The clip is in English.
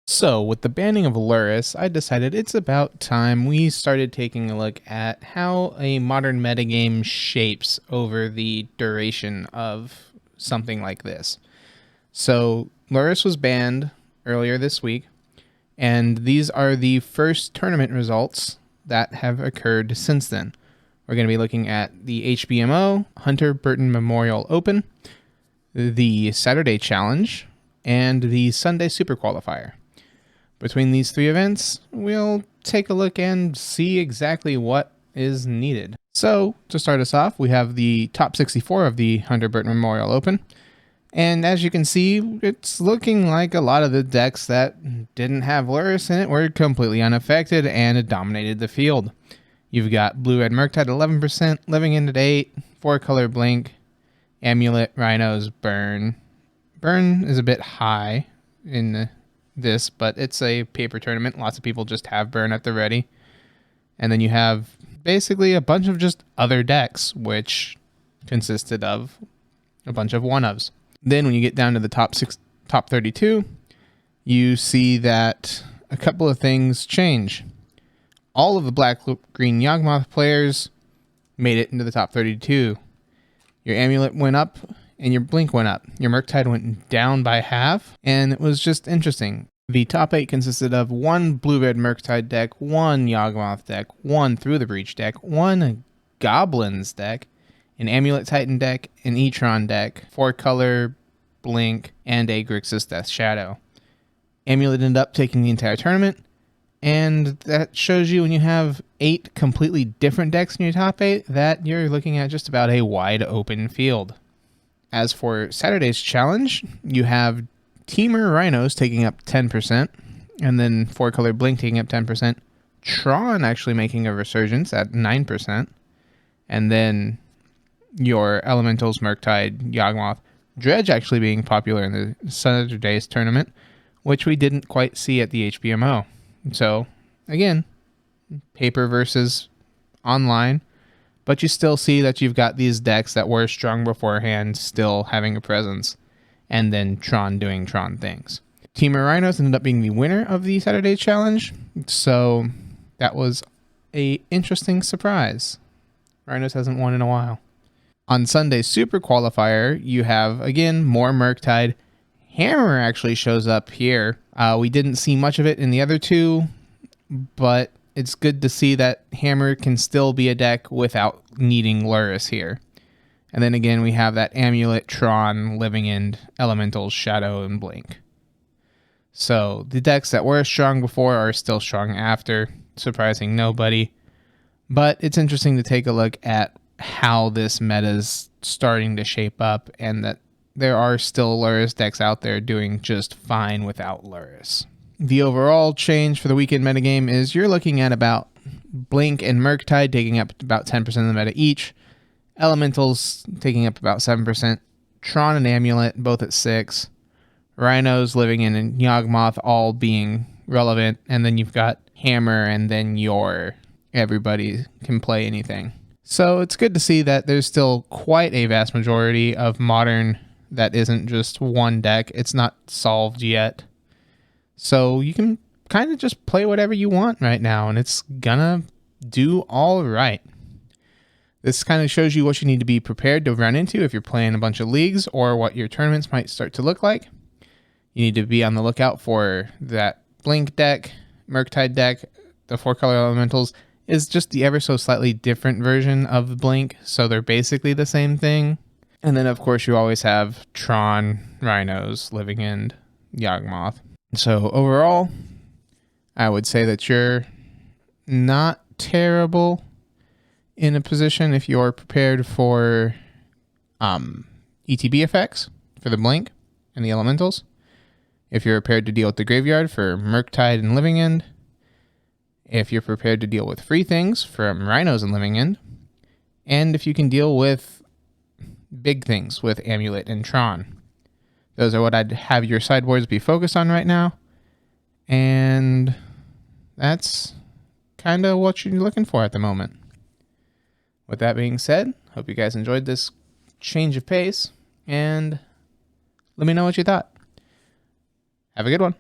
So, with the banning of Lurrus, I decided it's about time we started taking a look at how a modern metagame shapes over the duration of something like this. So, Lurrus was banned earlier this week, and these are the first tournament results that have occurred since then. We're going to be looking at the HBMO, Hunter Burton Memorial Open, the Saturday Challenge, and the Sunday Super Qualifier. Between these three events, we'll take a look and see exactly what is needed. So, to start us off, we have the top 64 of the Hunter Burton Memorial Open. And as you can see, it's looking like a lot of the decks that didn't have Lurrus in it were completely unaffected and dominated the field. You've got Blue-Red Murktide 11%, Living End at 8, 4-color Blink, Amulet, Rhinos, Burn. Burn is a bit high in this, but it's a paper tournament. Lots of people just have Burn at the ready. And then you have basically a bunch of just other decks, which consisted of a bunch of one-ofs. Then when you get down to the top 32, you see that a couple of things change. All of the black-green Yawgmoth players made it into the top 32. Your Amulet went up, and your Blink went up. Your Murktide went down by half, and it was just interesting. The top 8 consisted of one Blue-Red Murktide deck, one Yawgmoth deck, one Through the Breach deck, one Goblins deck, an Amulet Titan deck, an E-Tron deck, 4-color Blink, and a Grixis Death Shadow. Amulet ended up taking the entire tournament, and that shows you when you have 8 completely different decks in your top 8 that you're looking at just about a wide open field. As for Saturday's challenge, you have Teamer Rhinos taking up 10%, and then 4-color Blink taking up 10%, Tron actually making a resurgence at 9%, and then your Elementals, Murktide, Yawgmoth, Dredge actually being popular in the Saturday's tournament, which we didn't quite see at the HBMO. So, again, paper versus online. But you still see that you've got these decks that were strong beforehand still having a presence, and then Tron doing Tron things. Teamer Rhinos ended up being the winner of the Saturday Challenge, so that was a interesting surprise. Rhinos hasn't won in a while. On Sunday's Super Qualifier, you have, again, more Murktide. Hammer actually shows up here. We didn't see much of it in the other two, but it's good to see that Hammer can still be a deck without needing Lurrus here. And then again, we have that Amulet, Tron, Living End, Elementals, Shadow, and Blink. So the decks that were strong before are still strong after, surprising nobody. But it's interesting to take a look at how this meta is starting to shape up, and that there are still Lurrus decks out there doing just fine without Lurrus. The overall change for the weekend metagame is you're looking at about Blink and Murktide taking up about 10% of the meta each, Elementals taking up about 7%, Tron and Amulet both at 6%, Rhinos, Living End, and Yawgmoth all being relevant, and then you've got Hammer, and then your everybody can play anything. So it's good to see that there's still quite a vast majority of modern that isn't just one deck. It's not solved yet. So you can kind of just play whatever you want right now, and it's gonna do all right. This kind of shows you what you need to be prepared to run into if you're playing a bunch of leagues, or what your tournaments might start to look like. You need to be on the lookout for that Blink deck, Murktide deck. The 4-color Elementals is just the ever so slightly different version of the Blink, so they're basically the same thing. And then, of course, you always have Tron, Rhinos, Living End, Yawgmoth. So overall, I would say that you're not terrible in a position if you're prepared for ETB effects for the Blink and the Elementals. If you're prepared to deal with the Graveyard for Murktide and Living End. If you're prepared to deal with free things from Rhinos and Living End. And if you can deal with big things with Amulet and Tron. Those are what I'd have your sideboards be focused on right now. And that's kind of what you're looking for at the moment. With that being said, hope you guys enjoyed this change of pace, and let me know what you thought. Have a good one.